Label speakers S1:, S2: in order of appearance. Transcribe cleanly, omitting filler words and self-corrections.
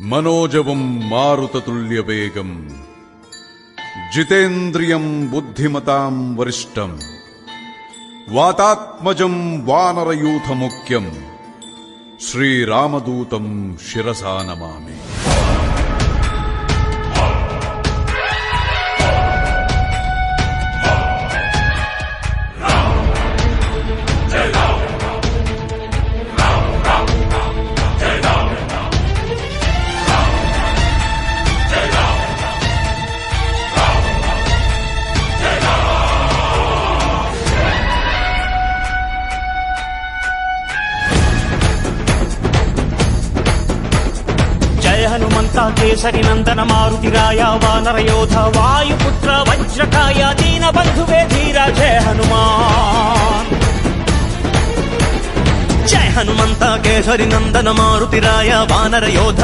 S1: మనోజవం మారుతతుల్యవేగం జితేంద్రియం బుద్ధిమతాం వరిష్టం వాతాత్మజం వానరయూథముఖ్యం శ్రీరామదూతం శిరసా నమామి.
S2: హనుమంతా కేసరి నందన మారుతిరాయ వానర యోధ వాయుపుత్ర వజ్రకాయ దీన బంధువే ధీర జయ హనుమాన్. జయ హనుమంతా కేసరి నందన మారుతిరాయ వానర యోధ